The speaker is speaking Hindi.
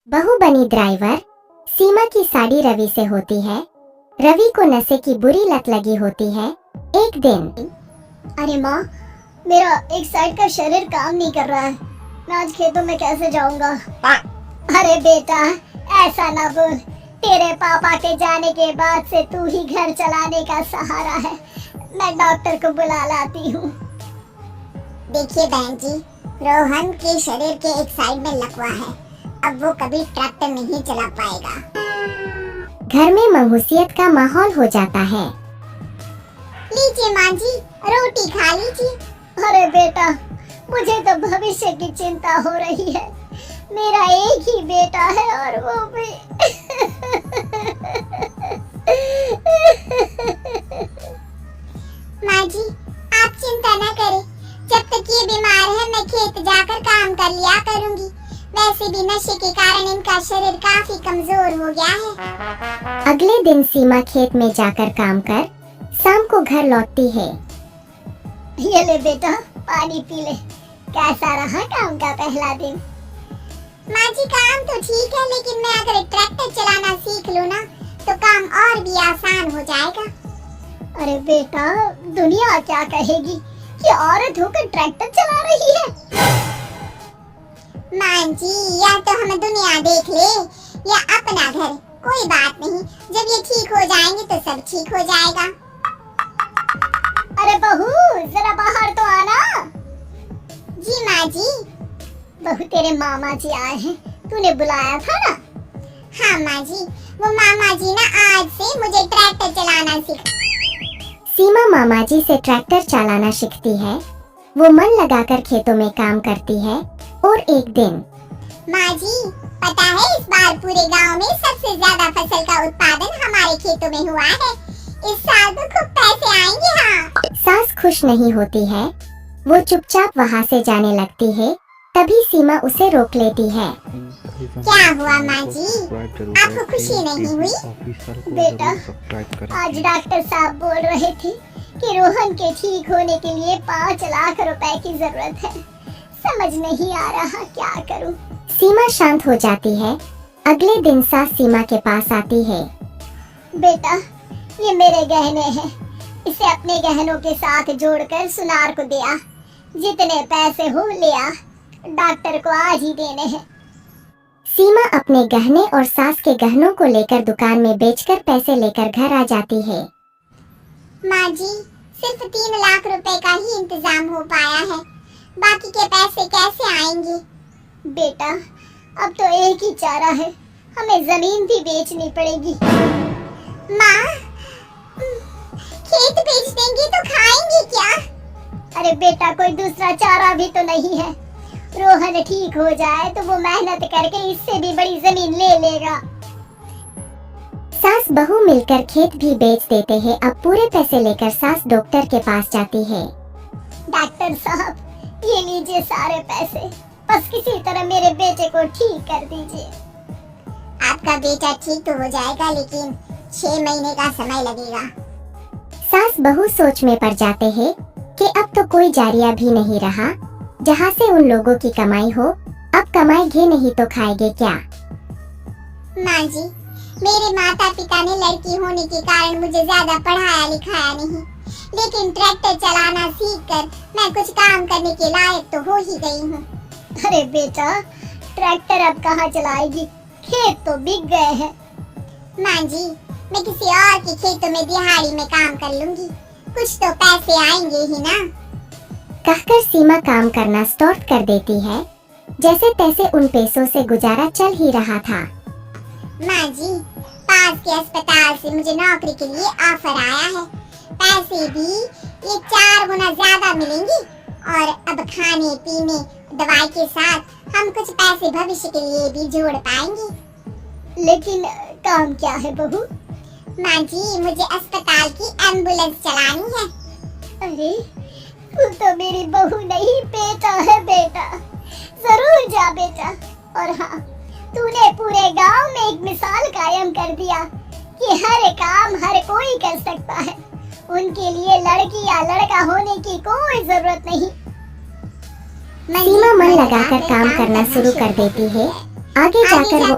बहू बनी ड्राइवर। सीमा की साड़ी रवि से होती है। रवि को नशे की बुरी लत लगी होती है। एक दिन, अरे माँ, मेरा एक साइड का शरीर काम नहीं कर रहा है। मैं आज खेतों में कैसे जाऊंगा? अरे बेटा, ऐसा ना बोल। तेरे पापा के जाने के बाद से तू ही घर चलाने का सहारा है। मैं डॉक्टर को बुला लाती हूँ। देखिए बहन जी, रोहन के शरीर के एक साइड में लकवा है। अब वो कभी ट्रैक्टर नहीं चला पाएगा। घर में मौहुसियत का माहौल हो जाता है। लीजिए माँ जी, रोटी खा लीजिए। अरे बेटा, मुझे तो भविष्य की चिंता हो रही है। मेरा एक ही बेटा है और वो भी माँ जी, आप चिंता न करें। जब तक ये बीमार है मैं खेत जाकर काम कर लिया करूँगी। वैसे भी नशे के कारण इनका शरीर काफी कमजोर हो गया है। अगले दिन सीमा खेत में जाकर काम कर शाम को घर लौटती है। ये ले बेटा, पानी पी ले। कैसा रहा काम का पहला दिन? माँ जी, काम तो ठीक है, लेकिन मैं अगर ट्रैक्टर चलाना सीख लूँ ना तो काम और भी आसान हो जाएगा। अरे बेटा, दुनिया क्या कहेगी कि औरत होकर ट्रैक्टर चला रही है? माँ जी, या तो हमें दुनिया देख ले या अपना घर, कोई बात नहीं। जब ये ठीक हो जाएंगे तो सब ठीक हो जाएगा। अरे बहू, जरा बाहर तो आना। जी माँ जी। बहू, तेरे मामा जी आए हैं, तूने बुलाया था ना? हाँ माँ जी, वो मामा जी ना आज से मुझे ट्रैक्टर चलाना सीमा मामा जी से ट्रैक्टर चलाना सीखती है। वो मन लगाकर खेतों में काम करती है। और एक दिन, माँ जी, पता है इस बार पूरे गांव में सबसे ज्यादा फसल का उत्पादन हमारे खेतों में हुआ है। इस साल तो खूब पैसे आएंगे। हाँ। सास खुश नहीं होती है। वो चुपचाप वहाँ से जाने लगती है। तभी सीमा उसे रोक लेती है। क्या हुआ माँ जी, आपको खुशी नहीं हुई? बेटा, आज डॉक्टर साहब बोल रहे थे कि रोहन के ठीक होने के लिए 5 लाख रुपए की जरूरत है। समझ नहीं आ रहा क्या करूं। सीमा शांत हो जाती है। अगले दिन सास सीमा के पास आती है। बेटा, ये मेरे गहने हैं। इसे अपने गहनों के साथ जोड़कर सुनार को दिया। जितने पैसे हो लिया, डॉक्टर को आज ही देने हैं। सीमा अपने गहने और सास के गहनों को लेकर दुकान में बेचकर पैसे लेकर घर आ जाती है। माँ जी, सिर्फ 3 लाख रुपए का ही इंतजाम हो पाया है। बाकी के पैसे कैसे आएंगे? बेटा, अब तो एक ही चारा है, हमें जमीन भी बेचनी पड़ेगी। माँ, खेत बेच देंगे तो खाएंगे क्या? अरे बेटा, कोई दूसरा चारा भी तो नहीं है। रोहन ठीक हो जाए तो वो मेहनत करके इससे भी बड़ी जमीन ले लेगा। सास बहू मिलकर खेत भी बेच देते हैं। अब पूरे पैसे लेकर सास डॉक्टर के पास जाती है। डॉक्टर साहब, ये लीजिए सारे पैसे। बस किसी तरह मेरे बेटे को ठीक कर दीजिए। आपका बेटा ठीक तो हो जाएगा, लेकिन 6 महीने का समय लगेगा। सास बहू सोच में पड़ जाते हैं कि अब तो कोई जारिया भी नहीं रहा जहाँ से उन लोगों की कमाई हो। अब कमाएंगे नहीं तो खाएंगे क्या? माँ जी, मेरे माता पिता ने लड़की होने के कारण मुझे ज्यादा पढ़ाया लिखाया नहीं, लेकिन ट्रैक्टर चलाना सीखकर मैं कुछ काम करने के लायक तो हो ही गई हूँ। अरे बेटा, ट्रैक्टर अब कहाँ चलाएगी? खेत तो बिक गए हैं। माँ जी, मैं किसी और के खेतों में दिहाड़ी में काम कर लूंगी, कुछ तो पैसे आएंगे ही ना। कहकर सीमा काम करना स्टार्ट कर देती है। जैसे तैसे उन पैसों से गुजारा चल ही रहा था। माँ जी, पास के अस्पताल से मुझे नौकरी के लिए ऑफर आया है। पैसे भी ये 4 गुना ज्यादा मिलेंगे और अब खाने पीने दवाई के साथ हम कुछ पैसे भविष्य के लिए भी जोड़ पाएंगे। लेकिन काम क्या है बहू? माँ जी, मुझे अस्पताल की एम्बुलेंस चलानी है। अरे, तू तो मेरी बहू नहीं, बेटा है बेटा। जरूर जा बेटा। और हाँ, तूने पूरे गांव में एक मिसाल कायम कर दिया कि हर काम हर कोई कर सकता है। उनके लिए लड़की या लड़का होने की कोई जरूरत नहीं। सीमा मन लगाकर काम करना शुरू कर देती है। आगे जाकर वो